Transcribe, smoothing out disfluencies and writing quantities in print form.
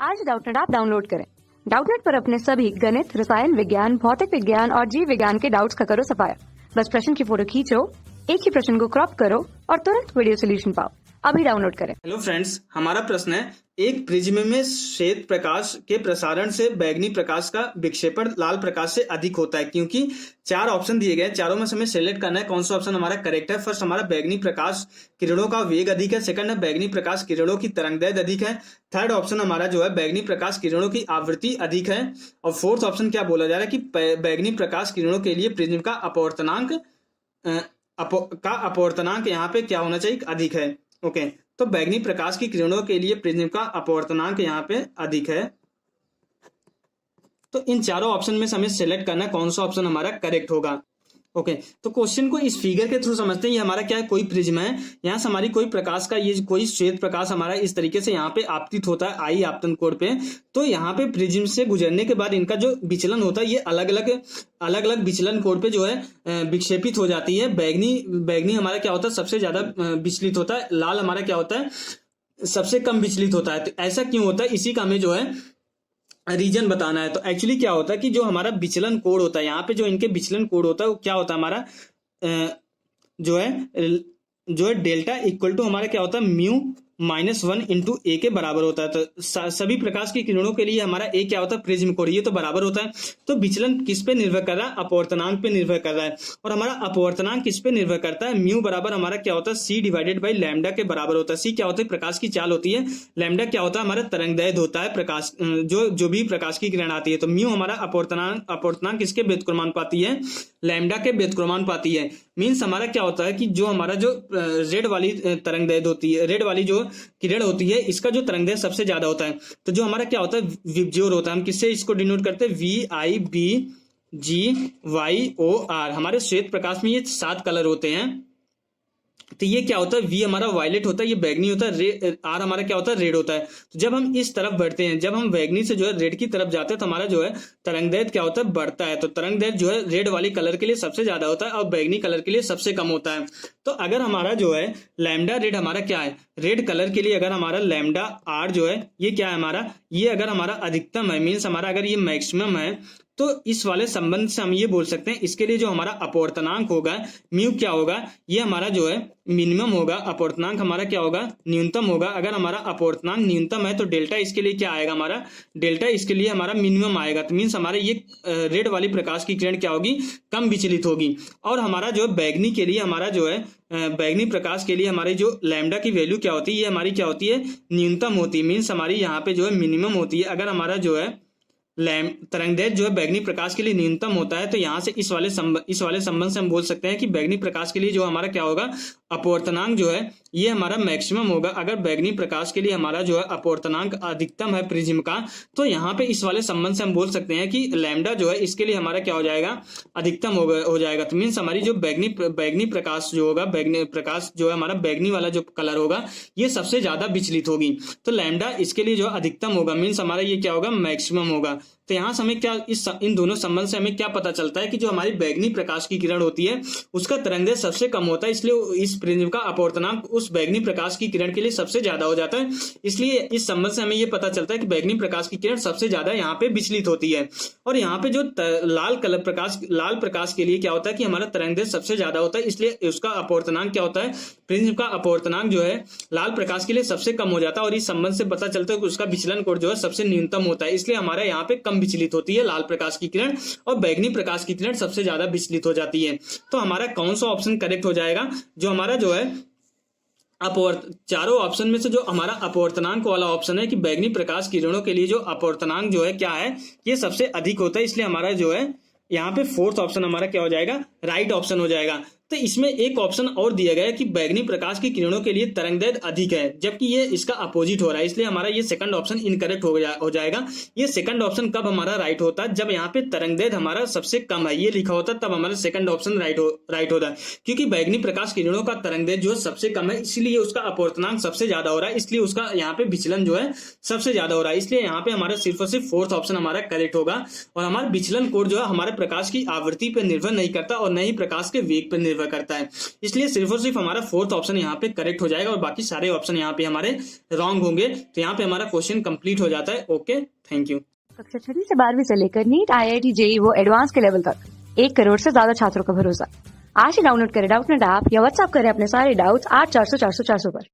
आज Doubtnut app download करें। Doubtnut पर अपने सभी गणित, रसायन विज्ञान, भौतिक विज्ञान और जीव विज्ञान के डाउट्स का करो सफाया। बस प्रश्न की फोटो खींचो, एक ही प्रश्न को क्रॉप करो और तुरंत वीडियो सोल्यूशन पाओ। अभी डाउनलोड करें। हेलो फ्रेंड्स, हमारा प्रश्न है, एक प्रिज्म में श्वेत प्रकाश के प्रसारण से बैगनी प्रकाश का विक्षेपण लाल प्रकाश से अधिक होता है, क्योंकि चार ऑप्शन दिए गए, चारों में से हमें सेलेक्ट करना है कौन सा ऑप्शन हमारा करेक्ट है। फर्स्ट हमारा बैगनी प्रकाश किरणों का वेग अधिक है, सेकंड है बैगनी प्रकाश किरणों की तरंगदैर्घ्य अधिक है, थर्ड ऑप्शन हमारा जो है बैगनी प्रकाश किरणों की आवृत्ति अधिक है, और फोर्थ ऑप्शन क्या बोला जा रहा है कि बैगनी प्रकाश किरणों के लिए प्रिज्म का अपवर्तनांक यहाँ पे क्या होना चाहिए, अधिक है। ओके, तो बैगनी प्रकाश की किरणों के लिए प्रिज्म का अपवर्तनांक यहाँ पे अधिक है। तो इन चारों ऑप्शन में से हमें सेलेक्ट करना है कौन सा ऑप्शन हमारा करेक्ट होगा। ओके, तो क्वेश्चन को इस फिगर के थ्रू समझते हैं। ये हमारा क्या है, कोई प्रिज्म है, यहाँ से हमारी कोई प्रकाश का ये कोई श्वेत प्रकाश हमारा इस तरीके से यहाँ पे आपतित होता है आई आपतन कोण पे। तो यहाँ पे प्रिज्म से गुजरने के बाद इनका जो विचलन होता है ये अलग अलग विचलन कोण पे जो है विक्षेपित हो जाती है। बैगनी हमारा क्या होता है, सबसे ज्यादा विचलित होता है, लाल हमारा क्या होता है, सबसे कम विचलित होता है। तो ऐसा क्यों होता है, इसी का हमें जो है रीजन बताना है। तो एक्चुअली क्या होता है कि जो हमारा विचलन कोण होता है, यहाँ पे जो इनके विचलन कोण होता है वो क्या होता है हमारा जो है डेल्टा इक्वल टू हमारा क्या होता है म्यू -1 इंटू ए के बराबर होता है। तो सभी प्रकाश की किरणों के लिए हमारा ए क्या होता है, प्रिज्म कोण, ये तो बराबर होता है। तो विचलन किस पे निर्भर कर रहा है, अपवर्तनांक पे निर्भर कर रहा है, और हमारा अपवर्तनांक किस पे निर्भर करता है, म्यू बराबर हमारा क्या होता है सी डिवाइडेड बाई लैम्डा के बराबर होता है। सी क्या होता है, प्रकाश की चाल होती है, लैम्डा क्या होता है हमारा तरंगदैर्घ्य होता है, प्रकाश जो भी प्रकाश की किरण आती है। तो म्यू हमारा अपवर्तनांक किसके व्युत्क्रमानुपाती है, लैम्डा के व्युत्क्रमानुपाती है। मीन्स हमारा क्या होता है कि जो हमारा जो रेड वाली तरंगदैर्घ्य होती है, रेड वाली जो किरण होती है, इसका जो तरंगदैर्घ्य सबसे ज्यादा होता है। तो जो हमारा क्या होता है विबज्योर होता है, हम किससे इसको डिनोट करते हैं, VIBGYOR। हमारे श्वेत प्रकाश में ये 7 कलर होते हैं। तो ये क्या होता है, V हमारा वायलेट होता है, ये बैगनी होता है, R हमारा क्या होता है, रेड होता है। तो जब हम इस तरफ बढ़ते हैं, जब हम बैगनी से जो है रेड की तरफ जाते हैं, तो हमारा जो है तरंगदैर्घ्य क्या होता है, बढ़ता है। तो तरंगदैर्घ्य जो है रेड वाली कलर के लिए सबसे ज्यादा होता है और बैगनी कलर के लिए सबसे कम होता है। तो अगर हमारा जो है लैम्डा रेड हमारा क्या है, रेड कलर के लिए अगर हमारा लैम्डा R जो है ये क्या है हमारा, ये अगर हमारा अधिकतम है, मीन्स हमारा अगर ये मैक्सिमम है, तो इस वाले संबंध से हम ये बोल सकते हैं इसके लिए जो हमारा अपवर्तनांक होगा म्यू क्या होगा, ये हमारा जो है मिनिमम होगा, अपवर्तनांक हमारा क्या होगा, न्यूनतम होगा। अगर हमारा अपवर्तनांक न्यूनतम है तो डेल्टा इसके लिए क्या आएगा हमारा, डेल्टा इसके लिए हमारा मिनिमम आएगा। तो मीन्स हमारे ये रेड वाली प्रकाश की किरण क्या होगी, कम विचलित होगी। और हमारा जो बैगनी के लिए हमारा जो है बैगनी प्रकाश के लिए हमारी जो लैम्डा की वैल्यू क्या होती है, ये हमारी क्या होती है, न्यूनतम होती है। मीन्स हमारी यहाँ पे जो है मिनिमम होती है। अगर हमारा जो है तरंगदैर्घ्य जो है बैगनी प्रकाश के लिए न्यूनतम होता है, तो यहाँ से इस वाले संबंध से हम बोल सकते हैं कि बैगनी प्रकाश के लिए जो हमारा क्या होगा, अपवर्तनांक जो है ये हमारा मैक्सिमम होगा। अगर बैगनी प्रकाश के लिए हमारा जो है अपवर्तनांक अधिकतम है प्रिज्म का, तो यहाँ पे इस वाले संबंध से हम बोल सकते हैं कि लैम्डा जो है इसके लिए हमारा क्या हो जाएगा, अधिकतम हो जाएगा। तो मीन्स हमारी जो बैगनी प्रकाश जो होगा, बैगनी प्रकाश जो है हमारा बैगनी वाला जो कलर होगा ये सबसे ज्यादा विचलित होगी। तो लैम्डा इसके लिए जो अधिकतम होगा, मीन्स हमारा ये क्या होगा, मैक्सिमम होगा। तो यहाँ से हमें क्या इन दोनों संबंध से हमें क्या पता चलता है कि जो हमारी बैगनी प्रकाश की किरण होती है उसका तरंगदैर्घ्य सबसे कम होता है, इसलिए इस प्रिज्म का अपवर्तनांक उस बैगनी प्रकाश की किरण के लिए सबसे ज्यादा हो जाता है। इसलिए इस संबंध से हमें यह पता चलता है कि बैगनी प्रकाश की किरण सबसे ज्यादा यहाँ पे विचलित होती है। और यहाँ पे जो लाल प्रकाश के लिए क्या होता है कि हमारा तरंगदैर्घ्य सबसे ज्यादा होता है, इसलिए उसका अपवर्तनांक क्या होता है, प्रिज्म का अपवर्तनांक जो है लाल प्रकाश के लिए सबसे कम हो जाता है। और इस संबंध से पता चलता है कि उसका विचलन कोण जो है सबसे न्यूनतम होता है, इसलिए हमारा यहाँ पे कम विचलित होती है लाल प्रकाश की किरण, और बैगनी प्रकाश की किरण सबसे ज्यादा विचलित हो जाती है। तो हमारा कौन सा ऑप्शन करेक्ट हो जाएगा, जो हमारा जो है चारों ऑप्शन में से जो हमारा अपवर्तनांक वाला ऑप्शन है कि बैगनी प्रकाश किरणों के लिए जो अपवर्तनांक जो है क्या है, ये सबसे अधिक होता है, इसलिए हमारा जो है यहाँ पे फोर्थ ऑप्शन हमारा क्या हो जाएगा, राइट ऑप्शन हो जाएगा। तो इसमें एक ऑप्शन और दिया गया है कि बैगनी प्रकाश की किरणों के लिए तरंगदैर्घ्य अधिक है, जबकि ये इसका अपोजिट हो रहा है, इसलिए हमारा ये सेकंड ऑप्शन इनकरेक्ट हो जाएगा। ये सेकंड ऑप्शन कब हमारा राइट होता है, जब यहाँ पे तरंगदैर्घ्य हमारा सबसे कम है ये लिखा होता है, तब हमारा सेकंड ऑप्शन राइट होता है। क्योंकि बैगनी प्रकाश किरणों का तरंगदैर्घ्य जो है सबसे कम है, इसलिए उसका अपवर्तनांक सबसे ज्यादा हो रहा है, इसलिए उसका यहाँ पे विचलन जो है सबसे ज्यादा हो रहा है। इसलिए यहाँ पे हमारा सिर्फ और सिर्फ फोर्थ ऑप्शन हमारा करेक्ट होगा। और हमारा विचलन कोण जो है हमारे प्रकाश की आवृत्ति पर निर्भर नहीं करता और न ही प्रकाश के वेग पर निर्भर निर्भर करता है। इसलिए सिर्फ और सिर्फ हमारा फोर्थ ऑप्शन यहाँ पे करेक्ट हो जाएगा और बाकी सारे ऑप्शन यहाँ पे हमारे रॉन्ग होंगे। तो यहाँ पे हमारा क्वेश्चन कंप्लीट हो जाता है। Okay, thank you. कक्षा 6वीं से 12वीं से लेकर नीट, IIT, JEE वो एडवांस के लेवल तक 1 करोड़ से ज्यादा छात्रों का भरोसा। आज ही डाउनलोड करें डाउटनेट ऐप या व्हाट्सएप करें अपने सारे डाउट्स 8400 400 400 पर।